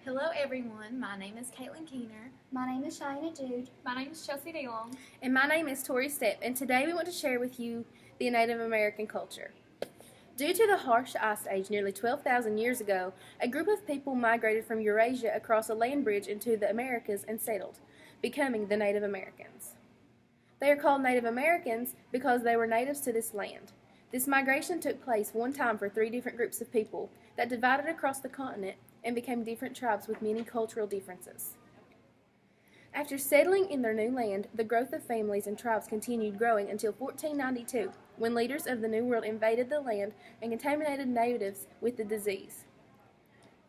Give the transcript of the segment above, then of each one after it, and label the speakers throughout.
Speaker 1: Hello everyone, my name is Kaitlyn Keener.
Speaker 2: My name is Shyanna Jude.
Speaker 3: My name is Chelsey Delong.
Speaker 4: And my name is Stepp, and today we want to share with you the Native American culture. Due to the harsh ice age nearly 12,000 years ago, a group of people migrated from Eurasia across a land bridge into the Americas and settled, becoming the Native Americans. They are called Native Americans because they were natives to this land. This migration took place one time for 3 different groups of people that divided across the continent and became different tribes with many cultural differences. After settling in their new land, the growth of families and tribes continued growing until 1492, when leaders of the New World invaded the land and contaminated natives with the disease.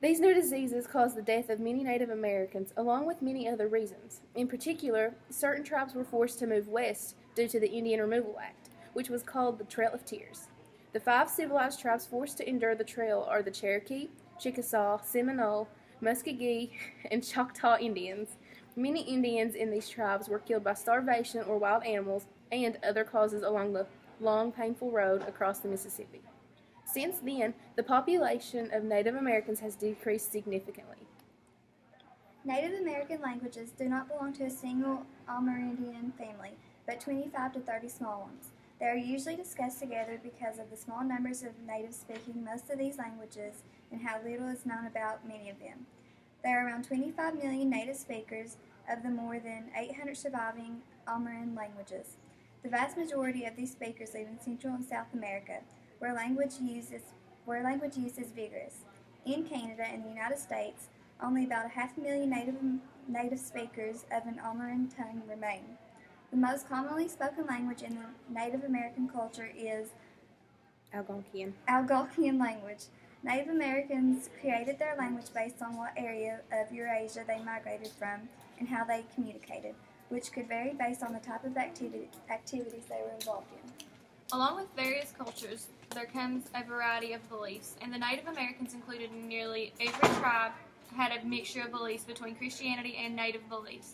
Speaker 4: These new diseases caused the death of many Native Americans, along with many other reasons. In particular, certain tribes were forced to move west due to the Indian Removal Act, which was called the Trail of Tears. The 5 civilized tribes forced to endure the trail are the Cherokee, Chickasaw, Seminole, Muskogee, and Choctaw Indians. Many Indians in these tribes were killed by starvation or wild animals and other causes along the long, painful road across the Mississippi. Since then, the population of Native Americans has decreased significantly.
Speaker 2: Native American languages do not belong to a single Amerindian family, but 25 to 30 small ones. They are usually discussed together because of the small numbers of natives speaking most of these languages and how little is known about many of them. There are around 25 million native speakers of the more than 800 surviving American languages. The vast majority of these speakers live in Central and South America, where language use is vigorous. In Canada and the United States, only about 500,000 native speakers of an American tongue remain. The most commonly spoken language in the Native American culture is Algonquian language. Native Americans created their language based on what area of Eurasia they migrated from and how they communicated, which could vary based on the type of activities they were involved in.
Speaker 3: Along with various cultures, there comes a variety of beliefs, and the Native Americans included in nearly every tribe had a mixture of beliefs between Christianity and Native beliefs.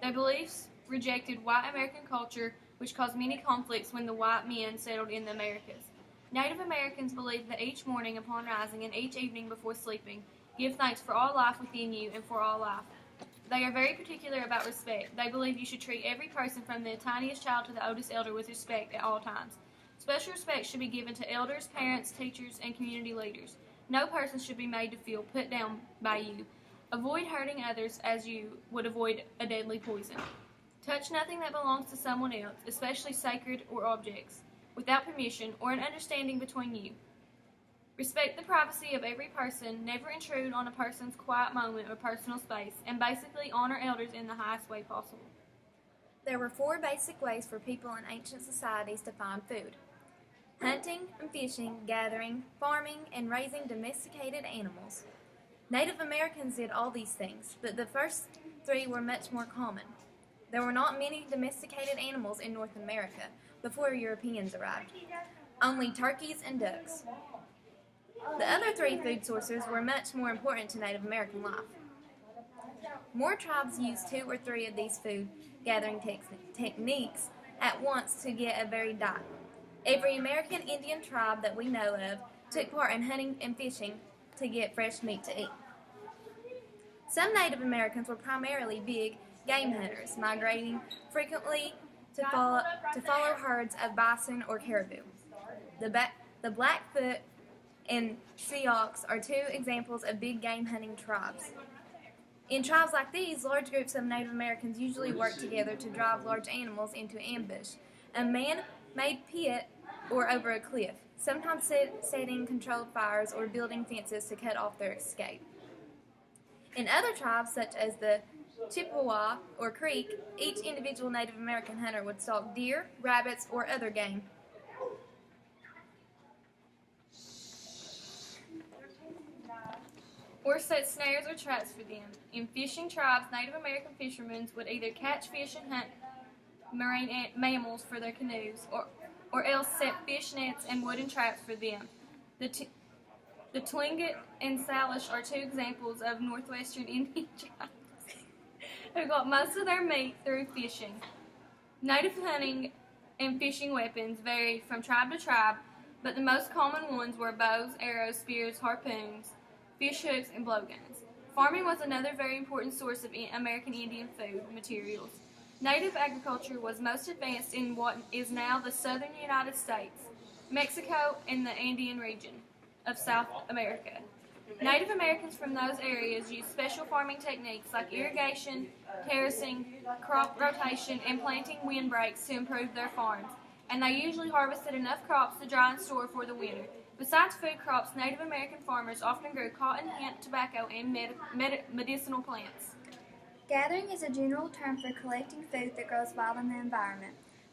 Speaker 3: Their beliefs rejected white American culture, which caused many conflicts when the white men settled in the Americas. Native Americans believed that each morning upon rising and each evening before sleeping, give thanks for all life within you and for all life. They are very particular about respect. They believe you should treat every person from the tiniest child to the oldest elder with respect at all times. Special respect should be given to elders, parents, teachers, and community leaders. No person should be made to feel put down by you. Avoid hurting others as you would avoid a deadly poison. Touch nothing that belongs to someone else, especially sacred or objects, without permission or an understanding between you. Respect the privacy of every person, never intrude on a person's quiet moment or personal space, and basically honor elders in the highest way possible.
Speaker 1: There were 4 basic ways for people in ancient societies to find food: hunting and fishing, gathering, farming, and raising domesticated animals. Native Americans did all these things, but the first 3 were much more common. There were not many domesticated animals in North America before Europeans arrived, only turkeys and ducks. The other 3 food sources were much more important to Native American life. More tribes used 2 or 3 of these food gathering techniques at once to get a varied diet. Every American Indian tribe that we know of took part in hunting and fishing to get fresh meat to eat. Some Native Americans were primarily big game hunters, migrating frequently to follow herds of bison or caribou. The Blackfoot and Sioux are 2 examples of big game hunting tribes. In tribes like these, large groups of Native Americans usually work together to drive large animals into ambush, a man-made pit, or over a cliff, sometimes setting controlled fires or building fences to cut off their escape. In other tribes, such as the Chippewa or Creek, each individual Native American hunter would stalk deer, rabbits, or other game.
Speaker 3: Or set snares or traps for them. In fishing tribes, Native American fishermen would either catch fish and hunt marine mammals for their canoes, or else set fish nets and wooden traps for them. The Tlingit and Salish are 2 examples of northwestern Indian tribes who got most of their meat through fishing. Native hunting and fishing weapons varied from tribe to tribe, but the most common ones were bows, arrows, spears, harpoons, fish hooks, and blowguns. Farming was another very important source of American Indian food materials. Native agriculture was most advanced in what is now the southern United States, Mexico, and the Andean region of South America. Native Americans from those areas used special farming techniques like irrigation, terracing, crop rotation, and planting windbreaks to improve their farms, and they usually harvested enough crops to dry and store for the winter. Besides food crops, Native American farmers often grew cotton, hemp, tobacco, and medicinal plants.
Speaker 2: Gathering is a general term for collecting food that grows wild in the environment.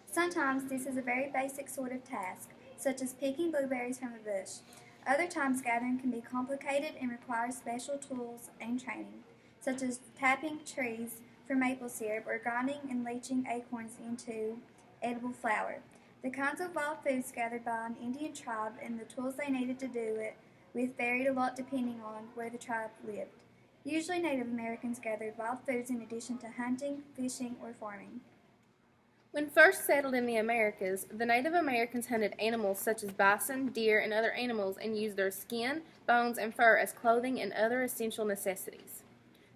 Speaker 2: Sometimes this is a very basic sort of task, such as picking blueberries from a bush. Other times gathering can be complicated and requires special tools and training, such as tapping trees for maple syrup or grinding and leaching acorns into edible flour. The kinds of wild foods gathered by an Indian tribe and the tools they needed to do it with varied a lot depending on where the tribe lived. Usually Native Americans gathered wild foods in addition to hunting, fishing, or farming.
Speaker 4: When first settled in the Americas, the Native Americans hunted animals such as bison, deer, and other animals and used their skin, bones, and fur as clothing and other essential necessities.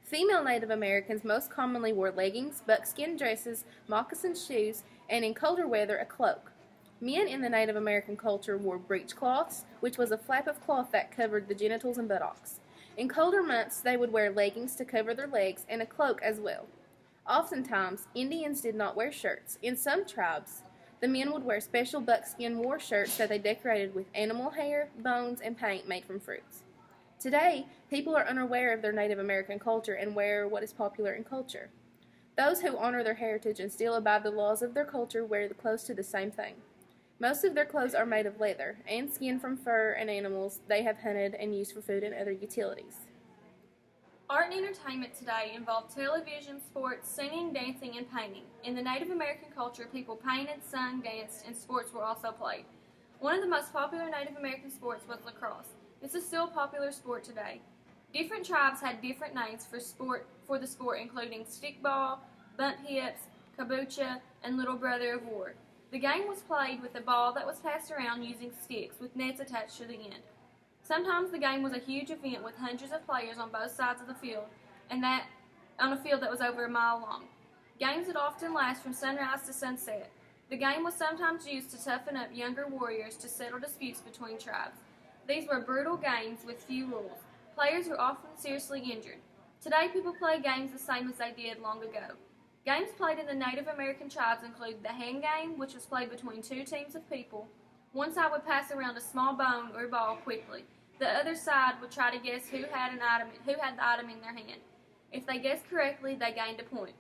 Speaker 4: Female Native Americans most commonly wore leggings, buckskin dresses, moccasin shoes, and in colder weather, a cloak. Men in the Native American culture wore breechcloths, which was a flap of cloth that covered the genitals and buttocks. In colder months, they would wear leggings to cover their legs and a cloak as well. Oftentimes, Indians did not wear shirts. In some tribes, the men would wear special buckskin war shirts that they decorated with animal hair, bones, and paint made from fruits. Today, people are unaware of their Native American culture and wear what is popular in culture. Those who honor their heritage and still abide the laws of their culture wear the clothes to the same thing. Most of their clothes are made of leather and skin from fur and animals they have hunted and used for food and other utilities.
Speaker 3: Art and entertainment today involve television, sports, singing, dancing, and painting. In the Native American culture, people painted, sung, danced, and sports were also played. One of the most popular Native American sports was lacrosse. This is still a popular sport today. Different tribes had different names for the sport, including stickball, bunt hips, kabucha, and little brother of war. The game was played with a ball that was passed around using sticks with nets attached to the end. Sometimes the game was a huge event with hundreds of players on both sides of the field, and that on a field that was over a mile long. Games would often last from sunrise to sunset. The game was sometimes used to toughen up younger warriors to settle disputes between tribes. These were brutal games with few rules. Players were often seriously injured. Today people play games the same as they did long ago. Games played in the Native American tribes include the hand game, which was played between two teams of people. One side would pass around a small bone or ball quickly. The other side would try to guess who had the item in their hand. If they guessed correctly, they gained a point.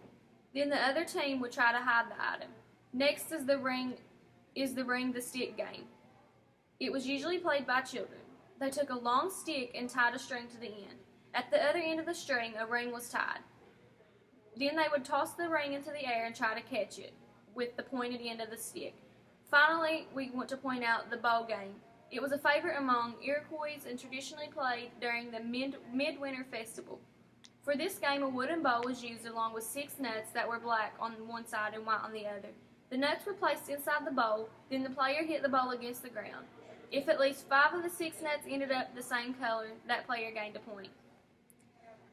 Speaker 3: Then the other team would try to hide the item. Next is the ring the stick game. It was usually played by children. They took a long stick and tied a string to the end. At the other end of the string, a ring was tied. Then they would toss the ring into the air and try to catch it with the pointed end of the stick. Finally, we want to point out the bowl game. It was a favorite among Iroquois and traditionally played during the midwinter festival. For this game, a wooden bowl was used along with 6 nuts that were black on one side and white on the other. The nuts were placed inside the bowl, then the player hit the bowl against the ground. If at least 5 of the 6 nuts ended up the same color, that player gained a point.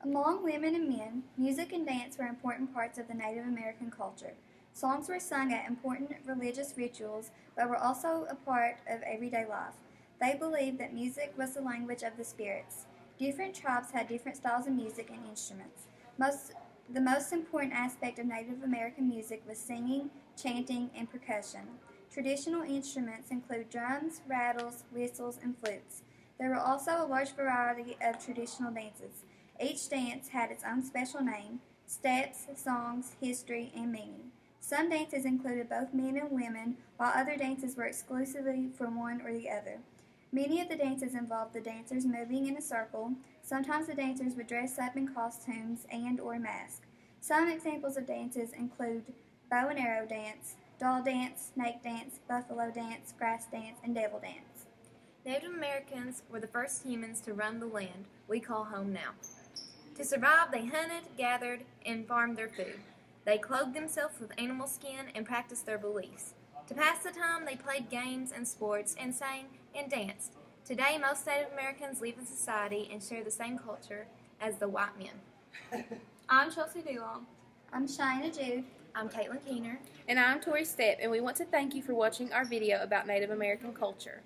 Speaker 2: Among women and men, music and dance were important parts of the Native American culture. Songs were sung at important religious rituals, but were also a part of everyday life. They believed that music was the language of the spirits. Different tribes had different styles of music and instruments. The most important aspect of Native American music was singing, chanting, and percussion. Traditional instruments include drums, rattles, whistles, and flutes. There were also a large variety of traditional dances. Each dance had its own special name, steps, songs, history, and meaning. Some dances included both men and women, while other dances were exclusively for one or the other. Many of the dances involved the dancers moving in a circle. Sometimes the dancers would dress up in costumes and or masks. Some examples of dances include bow and arrow dance, doll dance, snake dance, buffalo dance, grass dance, and devil dance.
Speaker 1: Native Americans were the first humans to run the land we call home now. To survive, they hunted, gathered, and farmed their food. They clothed themselves with animal skin and practiced their beliefs. To pass the time, they played games and sports and sang and danced. Today, most Native Americans live in society and share the same culture as the white men.
Speaker 3: I'm Chelsey Delong.
Speaker 2: I'm Shyanna Jude.
Speaker 1: I'm Kaitlyn Keener.
Speaker 4: And I'm Stepp, and we want to thank you for watching our video about Native American culture.